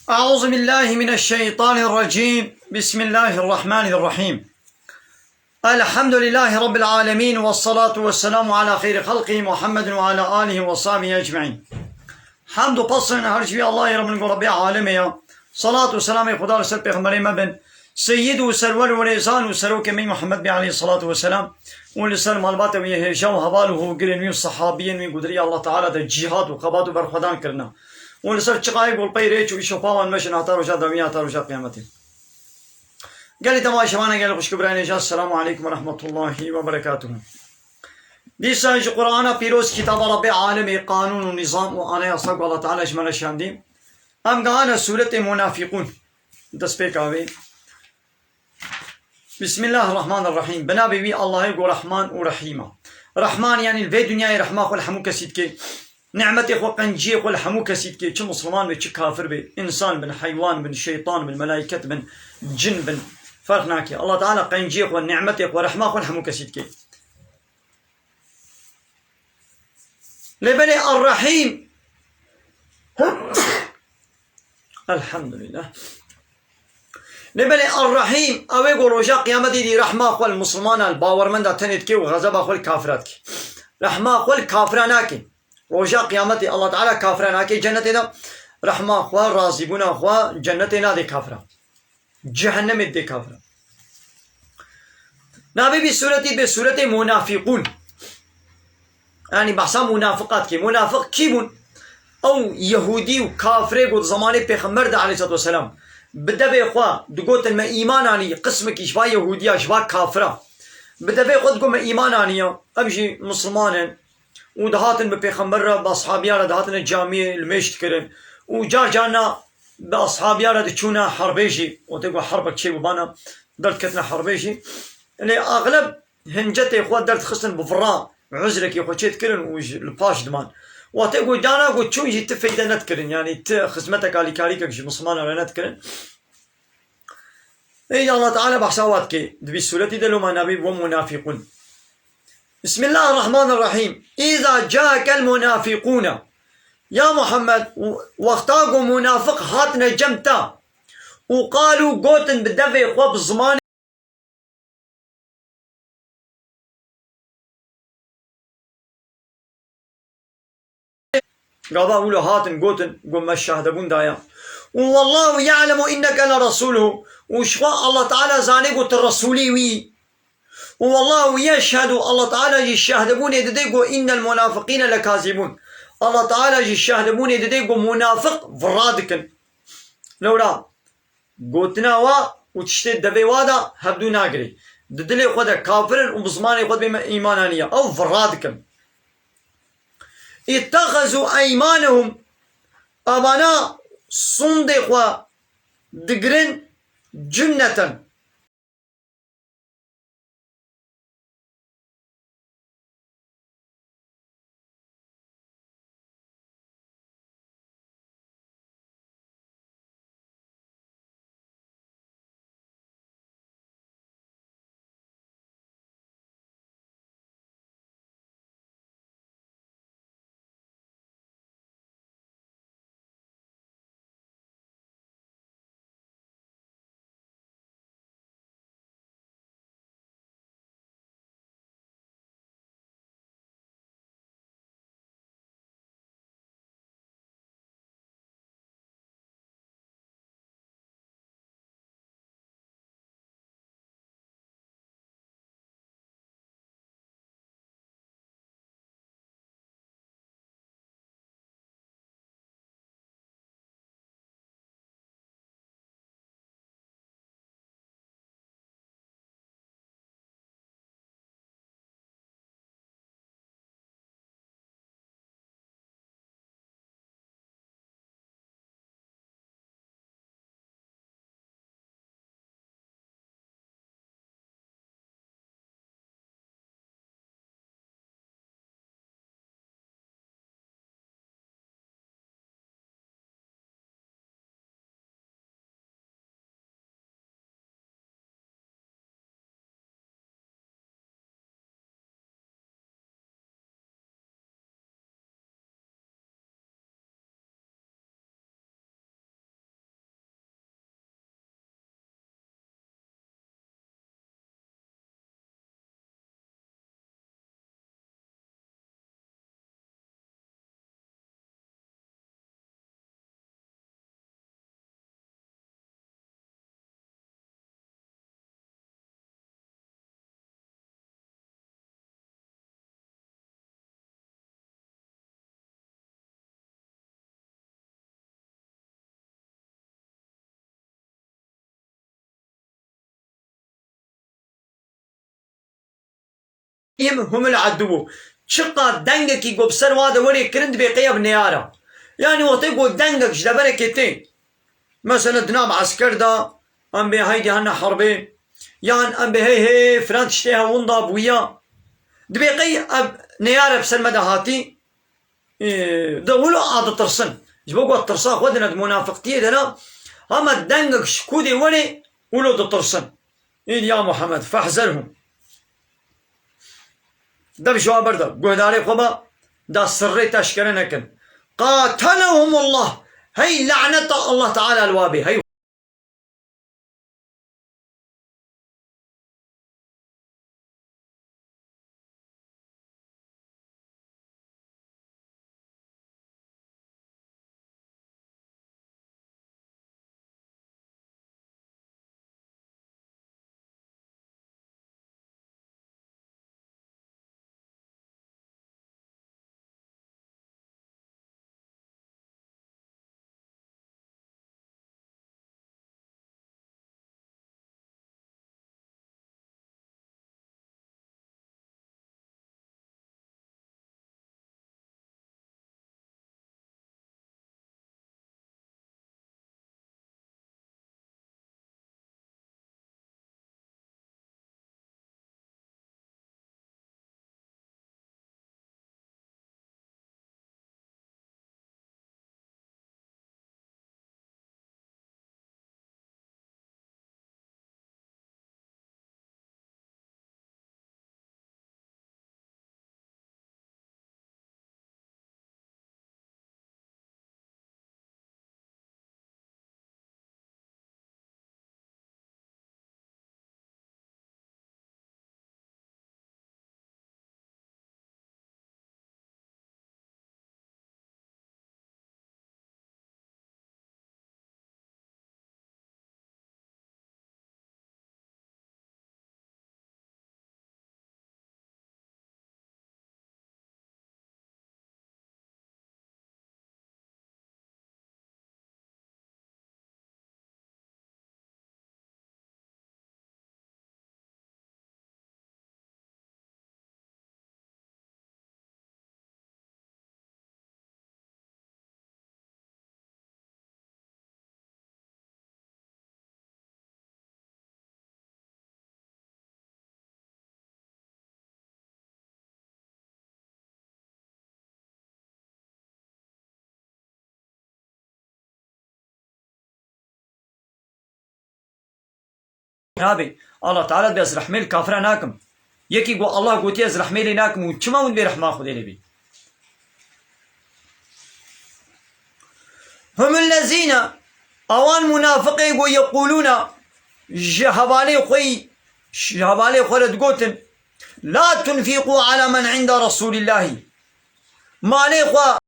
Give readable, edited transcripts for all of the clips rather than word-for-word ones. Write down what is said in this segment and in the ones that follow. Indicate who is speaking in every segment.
Speaker 1: أعوذ بالله من الشيطان الرجيم. بسم الله الرحمن الرحيم. الحمد لله رب العالمين، والصلاة والسلام على خير خلقه محمد وعلى آله وصحبه أجمعين. حمد و پسن هر چیزی الله رب العالمین رب عالمه. صلاة و سلام خدا رسول پیغمبر مبن سید و سرور و رضان و سروک می محمد بی علیه الصلاة والسلام ولسر معلومات و یهجا و حواله و گرین و صحابیین و قدری الله تعالی در جهاد و قباد و برخدان کرنا ولسر چقای گل پیره چوی شفاوان مشن عطا روشا دنیا عطا روشا قیامتی. قال تمام شبانا قال خوش كبراني جاء. السلام عليكم ورحمة الله وبركاته. ديسا جو قرآن بيروز كتاب رب عالم قانون ونظام وأنا يصدق الله تعالى اجمل الشاندين. هم قانا سورة منافقون دسبيك آوي. بسم الله الرحمن الرحيم. بنا بي الله يقول رحمن ورحيمة. رحمن يعني الفي دنيا رحمة خل حمو كسيد كي نعمتي خو قنجي خل حمو كسيد كي. شو مسلمان بي كافر بي إنسان بن حيوان بن شيطان بن ملائكة بن جن بن فرق ناكي. الله تعالى قنجيق ونعمتك ورحمة ونحمو كسيدك لبني الرحيم. الحمد لله. لبني الرحيم اوي قروجا قيامتي دي رحمة خو المسلمان الباور من دا تنتكي وغضب خو الكافراتك. رحمة خو الكافراناكي روجا قيامتي الله تعالى كافراناكي جنتنا رحمة خو رازبونا خو جنتنا دي كافرة جهنم دي كافرة. نابي بسورة منافقون يعني بحثا منافقات كي منافق كيبون او يهودي وكافر قد زماني پیغمبر عليه الصلاة والسلام بدا بيخوا دقوت الما ايماناني قسمك شفا يهودية شفا كافرة بدا بيخوا دقوت ما ايمانانية امشي مسلمان ودهاتن بپیغمبر باصحابيا دهاتن الجامعة المشت كرن وجار جانا باصحابيا دچونا حربيشي وتقول حربك شي وبانا درت كتنا حربيشي اللي اغلب هنجتي اخوات درت خصن بفراء عذرك يا اخوات تكرن والباش دمان وتقول دانا قلت شو يجي تفيدا نتكرن يعني خدمتك على كاريكك شي مسلمان ولا نتكرن. اي الله تعالى بحسواتك دبي سورتي دلو ما نبي ومنافقون. بسم الله الرحمن الرحيم. اذا جاءك المنافقون يا محمد واختاقوا منافق هاتنا جمتا وقالوا قوتن بالدفع اخوة بالزمان قابا أولو هاتن قوتن قم الشهدبون دايا والله يعلم إنك لرسوله وشفاء الله تعالى زاني قلت الرسولي وي والله يشهد الله تعالى يشهدبون يددقو إن المنافقين لكاذبون. الله تعالى يشهدبون يددقو منافق فرادكن لولا قوتنا وا وتشتد دبي وادا هبدو ناقري ددلي خدا كافر وبزماني خد بإيمانانية أو فرادكن. اتخذوا ايمانهم ابانا صندقوا دقرن جنة هم العدو شقا دنگكي قو بسر وادا وري كرند بقيا بنيارة يعني وقتي قو دنگك جدبرك كتين مثلا دناب عسكر دا ام بي هيدي هنا حربي يعني ام بي هي فلان تشتيها ونضا بويا دبيقي اب نيارة بسر مدى هاتي دولو عاد ترسن جبوكو الترساخ ودنا منافقتي دنا اما دنگك شكودي وري ولو ترسن يا محمد فاحذرهم ده بشوا برده قهداري خبا ده سري تشكر نكن قاتلهم الله هي لعنة الله تعالى الوابي هي رابي الله تعالى بيز رحمي الكافر ناكم يكي قو الله قوتي يز رحمي لي ناكم وشما ون برحمة خذي لي هم الذين اوان منافقي يقولون جهبالي خوي قوتن لا تنفقوا على من عند رسول الله ما لي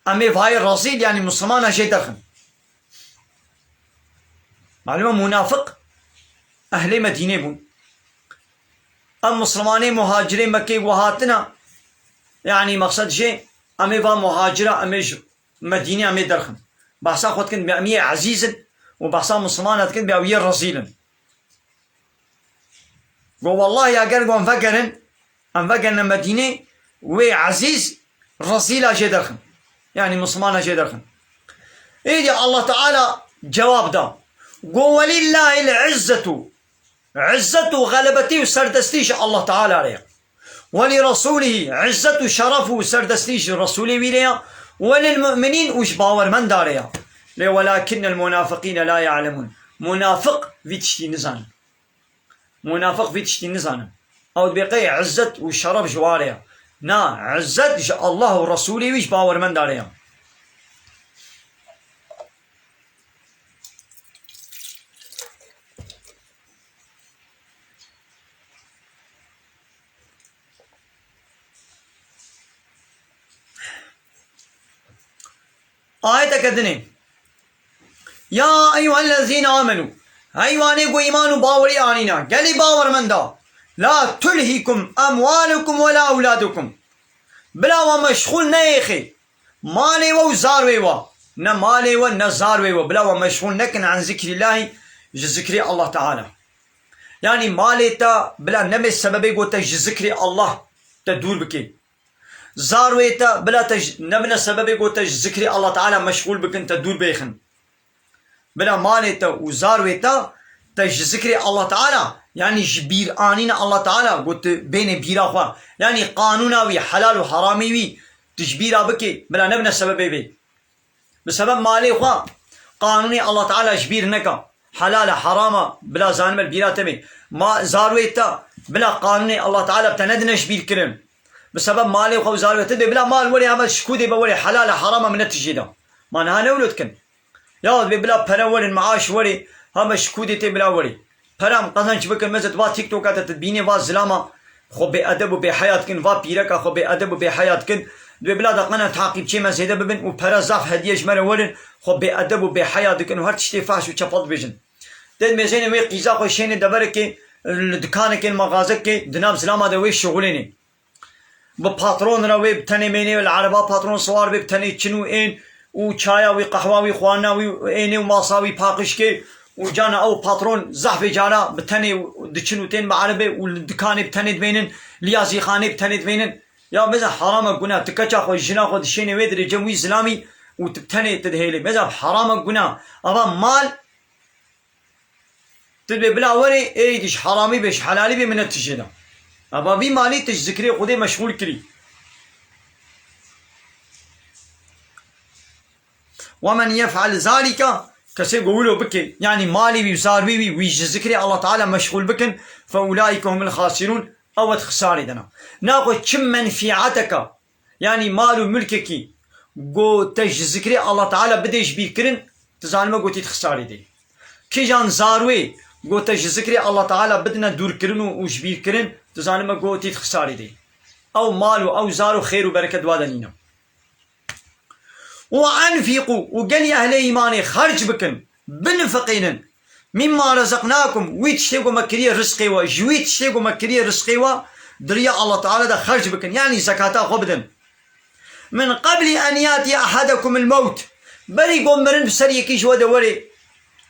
Speaker 1: أمي فاي الرصيد يعني مسلمان شيء دخن معلومة منافق أهل مدينة بون أم مسلمانين مهاجرين مكي وهاتنا يعني مقصد شيء أمي فا مهاجرة أمي مدينة أمي درخن بحسا خود كنت بأمية عزيزا وبحسا مسلمانات كنت بأوية رصيلا والله يا قرق أنفقرن مدينة وعزيز رصيلا شي درخن يعني مسلمان شي درخن إيدي الله تعالى جواب دا ولله العزة عزة غلبتي وسردستيش الله تعالى عليها ولرسوله عزة شرفه وسردستيش رسوله ويليا وللمؤمنين وش باور من داريا ولكن المنافقين لا يعلمون منافق في تشتي نزان منافق في تشتي نزان أو بقي عزة وشرف جواريا نا عزة الله ورسوله وش باور من داريا آية كدني يا أيها الذين آمنوا أيواني قو إيمان باوري آنينا قالي باور من دا لا تلهكم أموالكم ولا أولادكم بلا ومشغول نيخي مالي وزاروي و نمالي ونزاروي و بلا ومشغول نكن عن ذكر الله ذكر الله تعالى يعني مالي تا بلا نمي السببي قوتا ذكر الله تدور بكي زارويتا بلا نبنا سببي قوتا ذكر الله تعالى مشغول بكن تدور بيخن بلا ماليتا وزارويتا ذكر الله تعالى يعني جبير آنين الله تعالى قلت بين بيرا خوا يعني قانوناوي حلال وحرامي تجبيرا بكي بلا نبنا سببي بي بسبب مالي خوا قانوني الله تعالى جبير نكا حلال حرام بلا زانم البيرا تبي ما زارويتا بلا قانوني الله تعالى بتندنا جبير كرم بسبب مالي خوا زارويتا بلا مال ولي عمل شكودي بولي حلال حرام من التجيدا ما نهانا ولدكن يا بلا بلا ولي المعاش ولي هم شكودي تي بلا ولي پرام قزنچ بکن مزد وا تیک توک ات بینی وا زلاما خو به ادب و به حیات کن وا پیرکا خو به ادب و به حیات کن دو بلاد قنا تعقیب چه مزیده ببن و پر زاف هدیه جمره ولن خو به ادب و به حیات کن هر چی فاش و چپال بجن دد مزین وی قیزا خو شین دبر کی دکان کن مغازه کی دناب زلاما دو وی شغلینی با پاترون را وی بتنی مینی العربا پاترون سوار وی بتنی چنو این و چایا وی قهوه وی خوانا وی اینی و ماساوی پاقش کی وجانا او باترون زحف جانا بتني دشنوتين بعربي والدكاني بتني دبينن ليازي خاني بتني دبينن يا مزا حرام قنا تكچا خو جنا خو دشيني ويدري جموي اسلامي وتبتني تدهيلي مزا حرام قنا ابا مال تبي بلا وري ايدش حرامي بش حلالي بي من التجينا ابا بي مالي تذكري خدي مشغول كري ومن يفعل ذلك كسي قولوا بكي يعني مالي ويسار بي ويج ذكري الله تعالى مشغول بكن فأولئك هم الخاسرون أو تخساري دنا ناخذ كم منفعتك يعني مال وملكك قو تج ذكري الله تعالى بديش بيكرن تزالما قو تخساري دي كي جان زاروي قو تج ذكري الله تعالى بدنا دور كرنو وش بيكرن تزالما قو تخساري دي أو مالو أو زارو خير وبركة وادنينا وأنفقوا وقال يا أهل إيماني خرج بكم بنفقين مما رزقناكم ويتشتيقوا مكرية رزقي وجويت تشتيقوا مكرية رزقي دريا الله تعالى ده خرج بكم يعني زكاة خبدن من قبل أن يأتي أحدكم الموت بري قمرن بسريكيش ودوري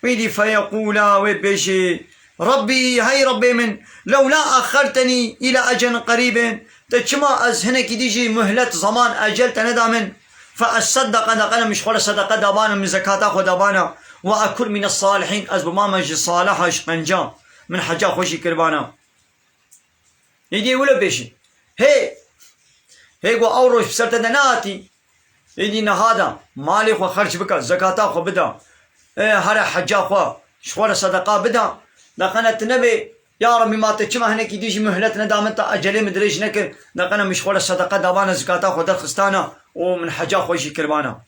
Speaker 1: ويدي فيقولا ويبشي ربي هاي ربي من لولا أخرتني إلى أجل قريب تجمع أزهنك ديجي مهلة زمان أجل تندى من فأصدق أنا مش خلا صدقة دابانا من زكاة خو دابانا وأكل من الصالحين أزب ما مجي صالحة شقنجا من حاجة خوشي كربانا يجي ولا بيشي هي قو أوروش بسرت دناتي يجي نهادا مالي خو خرج بك زكاة خو بدا هر حاجة خو شخولا صدقة بدا لقنا تنبي يا ربي ما تجمع هناك يديش مهلتنا دامنتا أجلي مدريش نكر لقنا مش خلا صدقة دابانا زكاة خو درخستانا ومن حاجة خوشي كربانا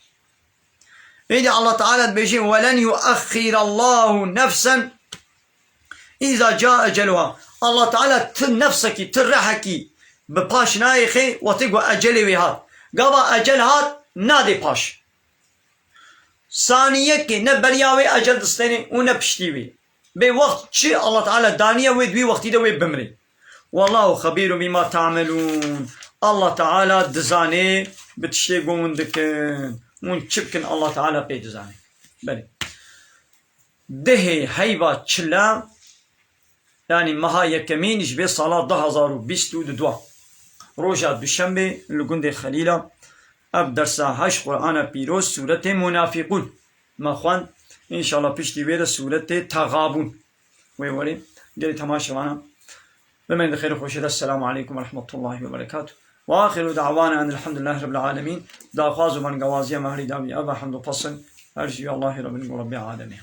Speaker 1: إذا الله تعالى بيجي ولن يؤخر الله نفسا إذا جاء أجلها الله تعالى تنفسك ترحكي بباش نايخي وتقوى أجلي ويهات قبا أجل هات نادي باش ثانية كي نبرياوي أجل دستيني ونبشتيوي بوقت شي الله تعالى دانية ويدوي وقتي دوي بمري والله خبير بما تعملون الله تعالى دزاني بتشتي قوم دكن ونشبكن الله تعالى بي دزاني بلي دهي هيبا تشلا يعني مها يكمين جبي صلاة 2022 روجا دوشنبه لقند خليلة اب درس 8 قرآن بيروز سورة منافقون ما خوان ان شاء الله بيشتي ويدا سورة تغابون ويوري ديري تماشا وانا بمن خير خوشي السلام عليكم ورحمة الله وبركاته واخر دعوانا ان الحمد لله رب العالمين دا خوازو من قوازية مهري دامي ابا حمد فصل ارجي الله رب العالمين